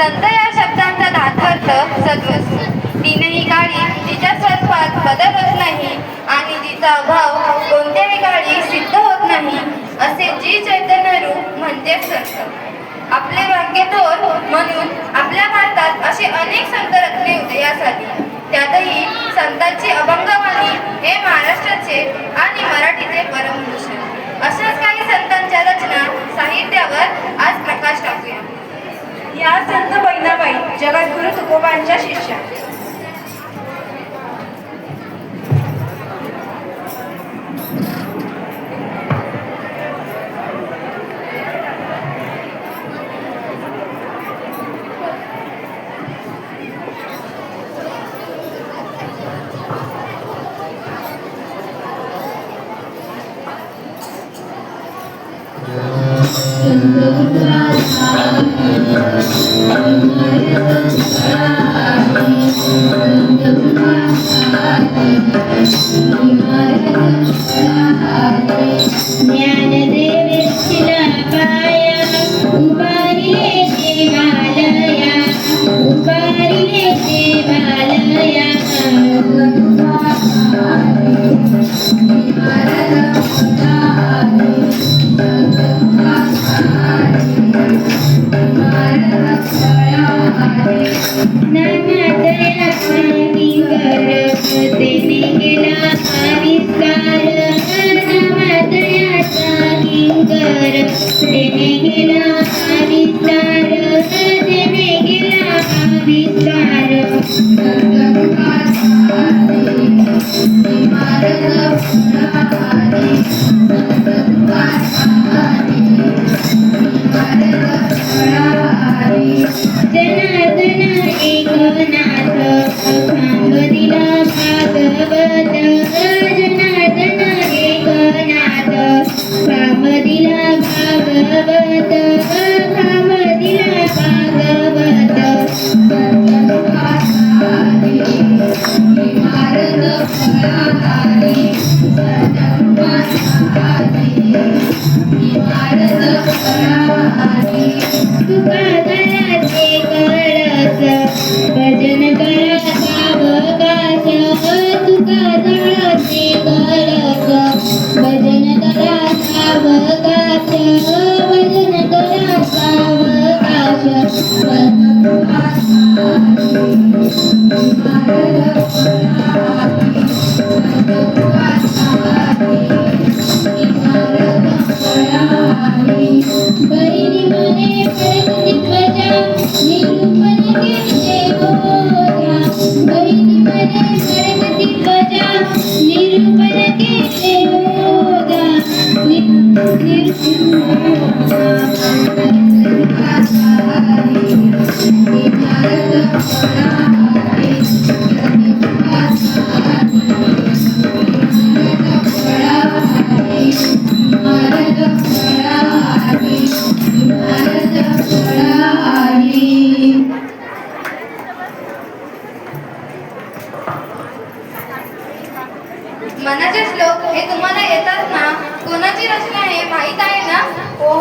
संत या शब्दांचा दातार्थ सद्वस्तू. तीनही काळी जिच्या स्वरूपात बदल होत नाही आणि जिचा अभाव कोणत्याही काळी सिद्ध होत नाही असे जी चैतन्य रूप म्हणजे संत. आपले भाग्य थोर म्हणून आपल्या भारतात असे अनेक संत रत्ने उदयास आली. त्यातही संतांची अभंगवाणी हे महाराष्ट्राचे आणि मराठीचे परमभूषण. अशाच काही संतांच्या रचना साहित्यावर आज प्रकाश टाकूया. या संत बहिणाबाई जगद्गुरु तुकोबांच्या शिष्या. मनाचे श्लोक हे तुम्हाला येतात ना? कोणाची रचना आहे माहीत आहे ना? हो,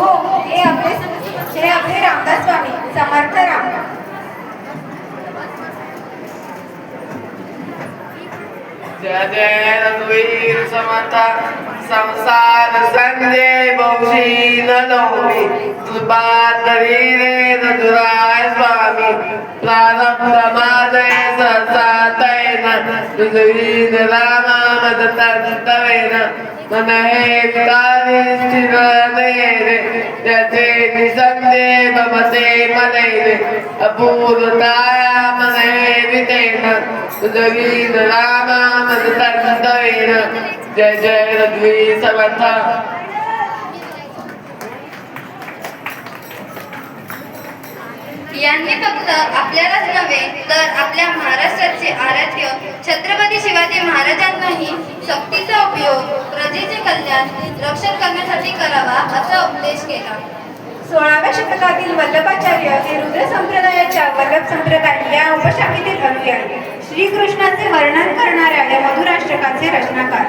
हे आपले रामदास स्वामी समर्थ रामदास. जय जय रघुवीर समर्थ संसार संजय बहुशी नलोमी कृपात रे रघुराय स्वामी प्रारब्ध मादय ससातैन तुझवीन रामा मदतंतवेन मन हे विकारी स्थिर रे जते निसंदे भमते मनेरे अपूर्वताया मन हे वितेन तुझवीन रामा मदतंतवेन. जय जय रघुवीर समर्थ. यांनी फक्त आपल्यालाच नव्हे तर आपल्या महाराष्ट्राचे आराध्य छत्रपती शिवाजी महाराजांनाही शक्तीचा उपयोग प्रजेचे कल्याण रक्षण करण्यासाठी करावा असा उपदेश केला. 16व्या शतकातील वल्लभाचार्य हे रुद्र संप्रदायाच्या वल्लभ संप्रदाय या उपशाखेतील अनुयायी श्रीकृष्णाचे वर्णन करणाऱ्या या मधुराष्ट्रकाचे रचनाकार.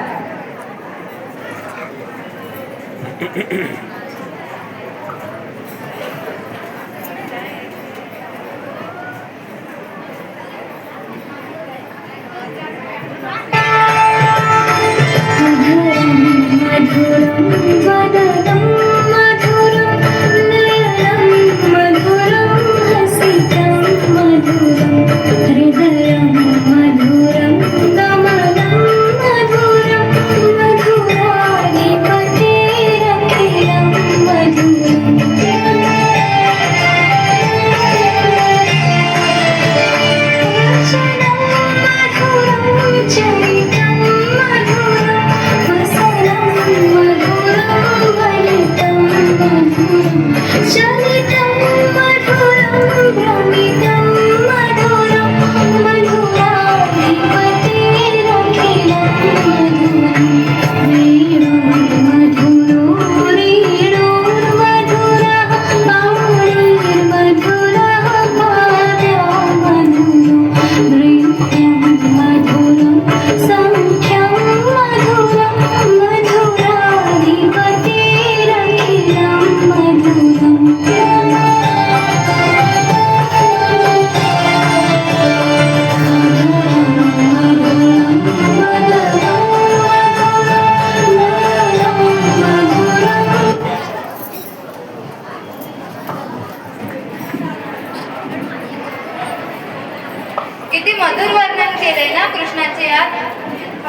किती मधुर वर्णन केले ना कृष्णाचे यात.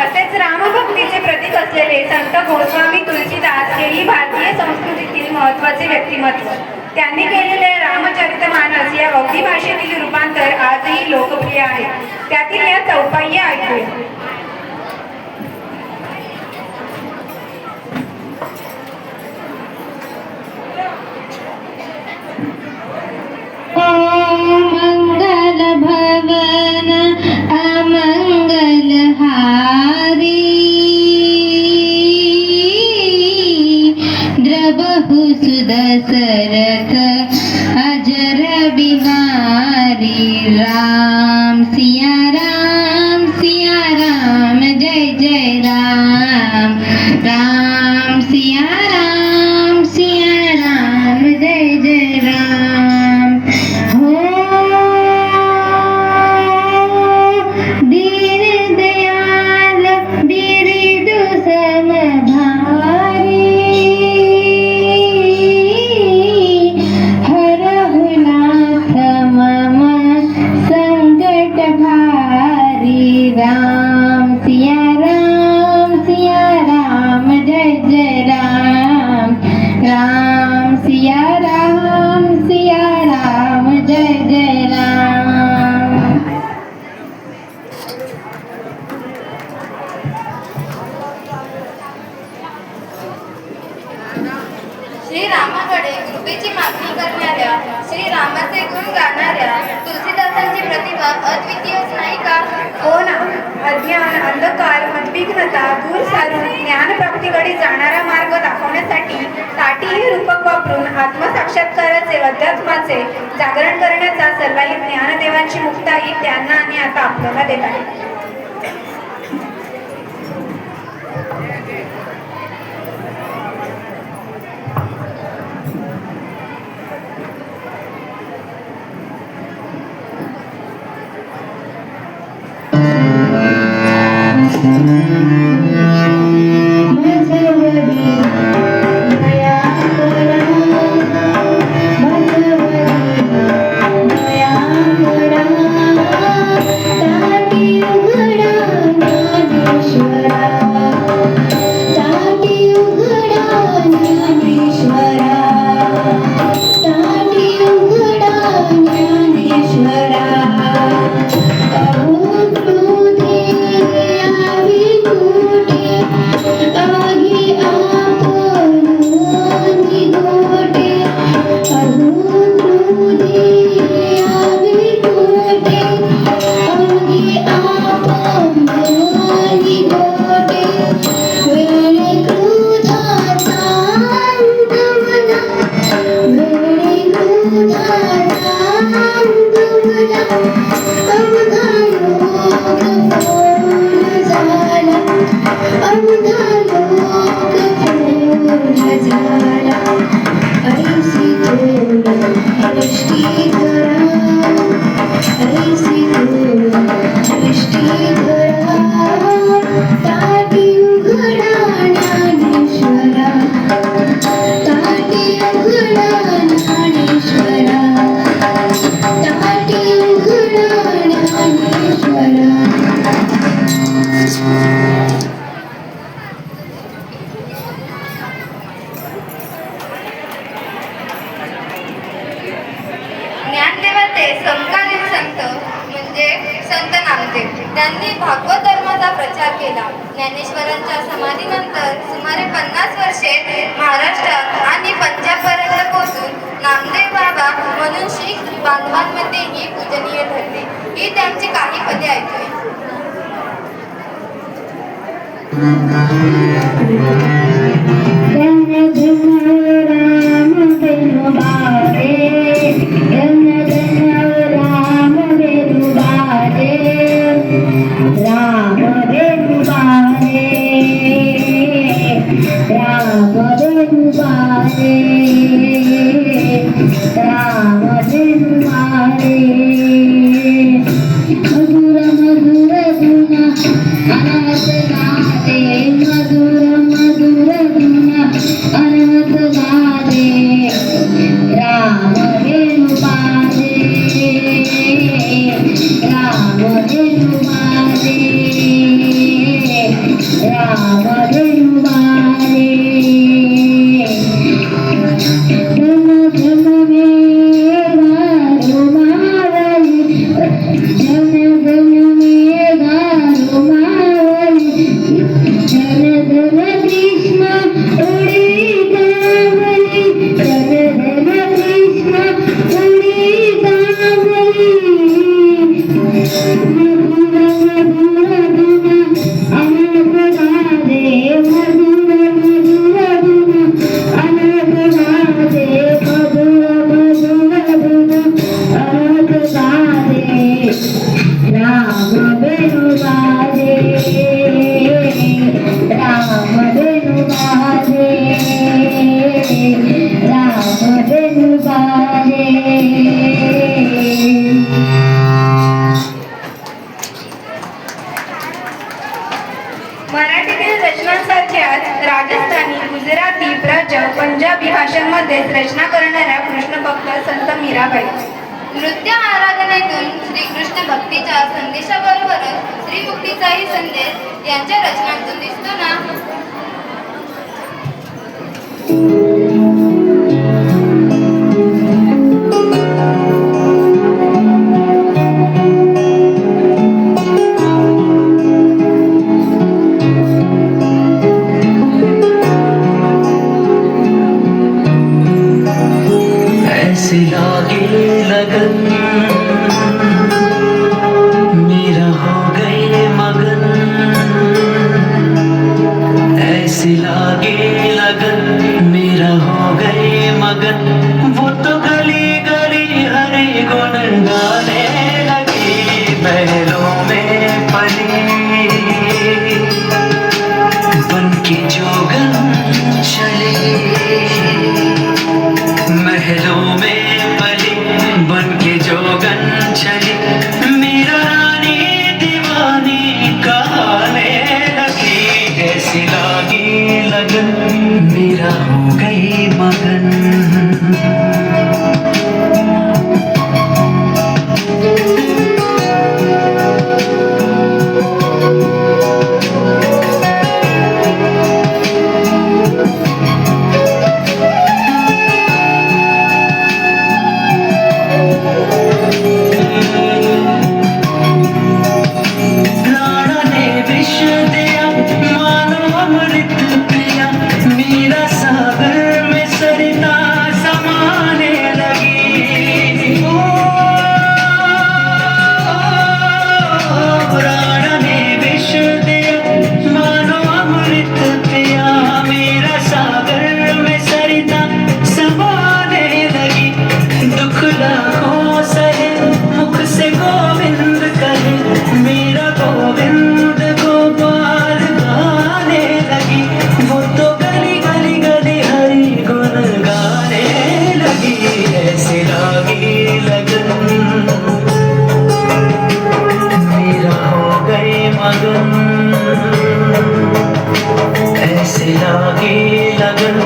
असेच रामभक्तीचे प्रतीक असलेले संत गोस्वामी तुलसीदास हेही भारतीय संस्कृतीतील महत्त्वाचे व्यक्तिमत्व. त्यांनी केलेले रामचरितमानस या अवधी भाषेतील रूपांतर आजही लोकप्रिय आहे. त्यातील या चौपाई ऐकूया. मंगल भवन अमंगल हारी द्रबहु सुदशरथ अजर बिहारी राम सिया राम जय जय राम राम सिया राम जय जय राम हो दीन दयाल बिरदु समभारी हरहु नाथ मम संकट भारी राम सिया राम जय जय राम राम सिया राम जय जय राम. श्रीरामाकडे कृपेची मागणी करणाऱ्या, श्रीरामाचे गुण गाणाऱ्या तुलसीदासांची प्रतिभा अद्वितीयच नाही का? हो ना. अज्ञान अंधकार उद्विग्नता दूर सारून ज्ञानप्राप्तीकडे जाणारा मार्ग दाखवण्यासाठी ताटी हे रूपक वापरून आत्मसाक्षात्काराचे अध्यात्माचे जागरण करण्याचा सल्ला ही ज्ञानदेवांची मुक्ताई त्यांना आणि आता आपल्याला देत आहे. ज्ञानदेवाचे समकालीन संत म्हणजे म्हणजे संत नामदेव. त्यांनी भागवत धर्माचा प्रचार केला. ज्ञानेश्वरांच्या समाधीनंतर सुमारे 50 वर्षे महाराष्ट्रात आणि पंजाबपर्यंत पोहोचून नामदेव बाबा म्हणून शीख बांधवांमध्येही पूजनीय ठरले. ही त्यांची काही पदे ऐकूया. जन जन राम बेनु बारे, जन जन राम बेनु बारे, राम बेनु बारे, राम बेनु बारे, राम बेनु बारे. मधुर मधुर गुना अनहत गाते, मधुर मधुर गुना अनहत गाते, राम वेणु बाजे, राम वेणु बाजे, राम वेणु बाजे. धन धन मेघा रुमावली, धन धन मेघा रुमावली, धन धन कृष्ण उडी गावली, धन धन कृष्ण उडी गावली. मधुर मधुर गुना अनहत गाते, मधुर मधुर गुना अनहत गाते, मधुर मधुर गुना अनहत गाते, राम वेणु बाजे, राम वेणु बाजे, राम वेणु बाजे. मराठीतील रचनांसारख्याच राजस्थानी, गुजराती, ब्रज, पंजाबी भाषांमध्येच रचना करणाऱ्या कृष्णभक्त संत मीराबाई. नृत्य आराधनेतून श्रीकृष्ण भक्तीच्या संदेशाबरोबरच श्रीमुक्तीचाही संदेश यांच्या रचनांतून दिसतो ना. ऐसी लागी लगन मेरा हो गए मगन, ऐसी लागी लगन मेरा हो गए मगन. वो तो गली गली हरे गुन गाने लगी, महलों में पली बन की जोगन चली, महलों में पली बन के जोगन चली. मेरा रानी दीवानी कहने लगी, ऐसी लागी लगन मेरा हो गई मगन. राणा ने विष दिया मानो अमृत पिया, मेरा सागर में सरिता समाने लगी. ओ राणा ने विष दिया मानो अमृत पिया, मेरा सागर में सरिता समाने लगी. दुख लाखों सहे मुख से गोविंद कहे, मेरा गोविंद गोपाल गाने लगी. वो तो गली गली गली हरि गुण गाने लगी, ऐसे लागी लगन मेरा हो गए मगन, ऐसे लागी लगन